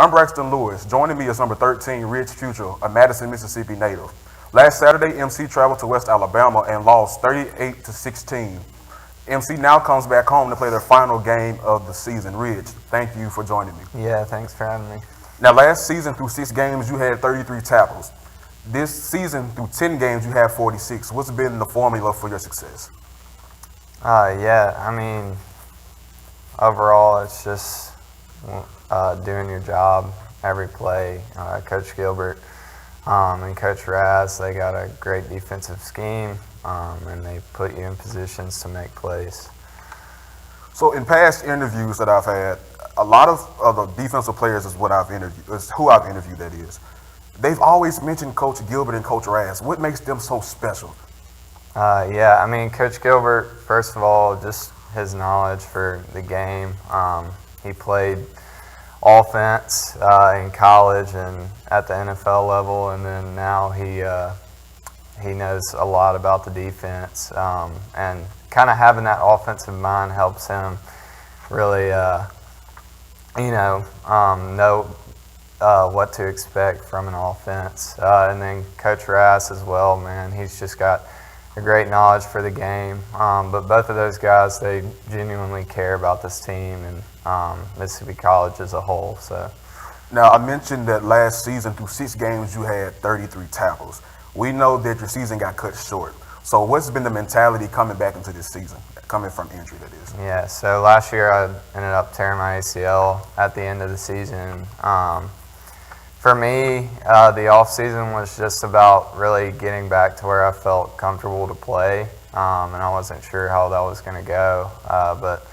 I'm Braxton Lewis. Joining me is number 13, Rich Futral, a Madison, Mississippi native. Last Saturday, MC traveled to West Alabama and lost 38 to 16. MC now comes back home to play their final game of the season. Rich, thank you for joining me. Yeah, thanks for having me. Now, last season through 6 games, you had 33 tackles. This season through 10 games, you have 46. What's been the formula for your success? Yeah, I mean, overall, it's just doing your job every play. Coach Gilbert and Coach Raz, they got a great defensive scheme, and they put you in positions to make plays. So in past interviews that I've had, a lot of the defensive players is what I've interviewed, is who I've interviewed, that is. They've always mentioned Coach Gilbert and Coach Raz. What makes them so special? Yeah, I mean, Coach Gilbert, first of all, just his knowledge for the game. He played offense in college and at the NFL level, and then now he knows a lot about the defense. And kind of having that offensive mind helps him really, know what to expect from an offense. And then Coach Raz as well, man, he's just got a great knowledge for the game. But both of those guys, they genuinely care about this team and Mississippi College as a whole. So, now, I mentioned that last season through 6 games you had 33 tackles. We know that your season got cut short. So what's been the mentality coming back into this season, coming from injury, that is? Yeah, so last year I ended up tearing my ACL at the end of the season. For me, the off season was just about really getting back to where I felt comfortable to play, and I wasn't sure how that was going to go, but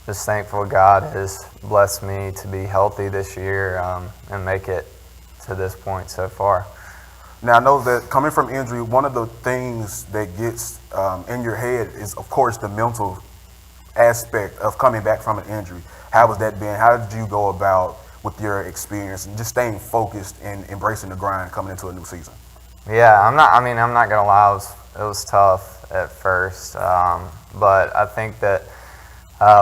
just thankful God has blessed me to be healthy this year and make it to this point so far. Now, I know that coming from injury, one of the things that gets in your head is, of course, the mental aspect of coming back from an injury. How has that been? How did you go about with your experience and just staying focused and embracing the grind coming into a new season? Yeah, I'm not gonna lie, it was tough at first, but I think that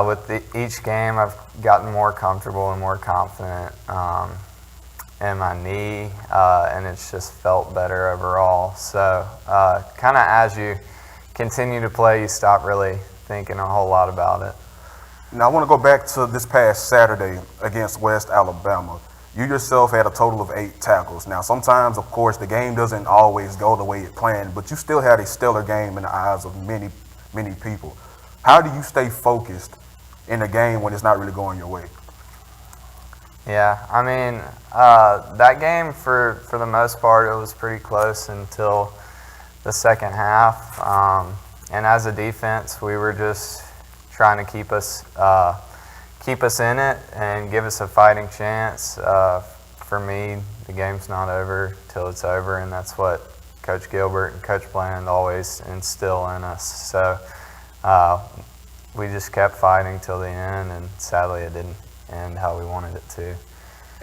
with each game I've gotten more comfortable and more confident in my knee, and it's just felt better overall. So kind of as you continue to play, you stop really thinking a whole lot about it. Now, I want to go back to this past Saturday against West Alabama. You yourself had a total of 8 tackles. Now, sometimes, of course, the game doesn't always go the way it planned, but you still had a stellar game in the eyes of many, many people. How do you stay focused in a game when it's not really going your way? Yeah, I mean, that game, for the most part, it was pretty close until the second half. And as a defense, we were just trying to keep us in it and give us a fighting chance. For me, the game's not over till it's over, and that's what Coach Gilbert and Coach Bland always instill in us. So we just kept fighting till the end, and sadly it didn't end how we wanted it to.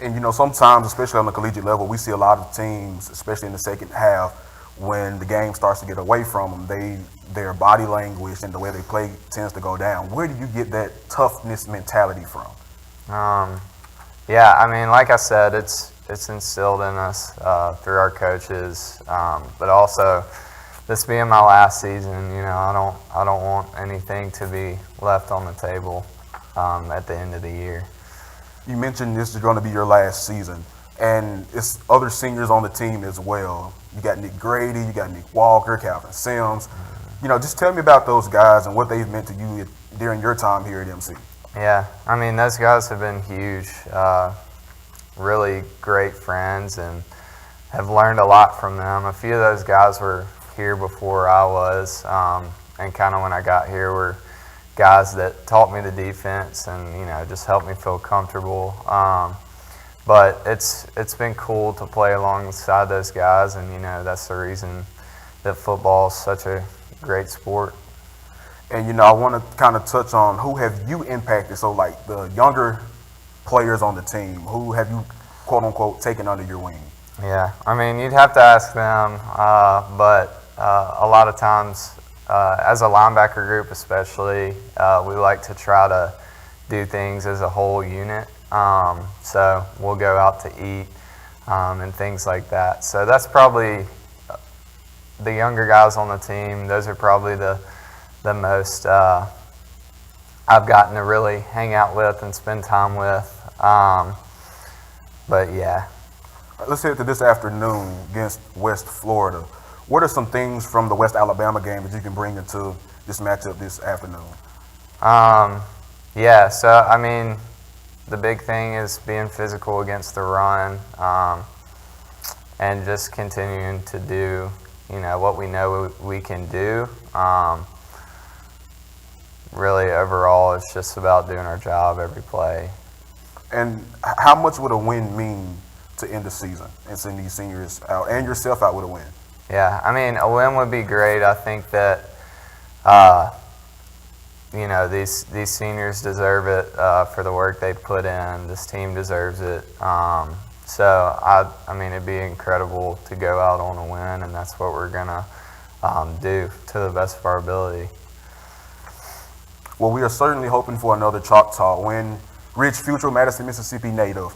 And sometimes, especially on the collegiate level, we see a lot of teams, especially in the second half, when the game starts to get away from them, their body language and the way they play tends to go down. Where do you get that toughness mentality from? Yeah, I mean, like I said, it's instilled in us through our coaches, but also this being my last season, I don't want anything to be left on the table at the end of the year. You mentioned this is going to be your last season, and it's other seniors on the team as well. You got Nick Grady, you got Nick Walker, Calvin Sims. Just tell me about those guys and what they've meant to you during your time here at MC. Yeah, I mean, those guys have been huge, really great friends, and have learned a lot from them. A few of those guys were here before I was, and kind of when I got here were guys that taught me the defense and just helped me feel comfortable. But it's been cool to play alongside those guys, and that's the reason that football is such a great sport. And I want to kind of touch on who have you impacted. So like the younger players on the team, who have you quote unquote taken under your wing? Yeah, I mean, you'd have to ask them, but a lot of times as a linebacker group especially, we like to try to do things as a whole unit. So we'll go out to eat and things like that. So that's probably the younger guys on the team. Those are probably the most I've gotten to really hang out with and spend time with. But yeah. Let's head to this afternoon against West Florida. What are some things from the West Alabama game that you can bring into this matchup this afternoon? Yeah, so I mean, the big thing is being physical against the run, and just continuing to do, what we know we can do. Really, overall, it's just about doing our job every play. And how much would a win mean to end the season and send these seniors out and yourself out with a win? Yeah, I mean, a win would be great. I think that, these seniors deserve it for the work they've put in. This team deserves it. So, I mean, it'd be incredible to go out on a win, and that's what we're going to do to the best of our ability. Well, we are certainly hoping for another Choctaw win. Rich Futral, Madison, Mississippi native,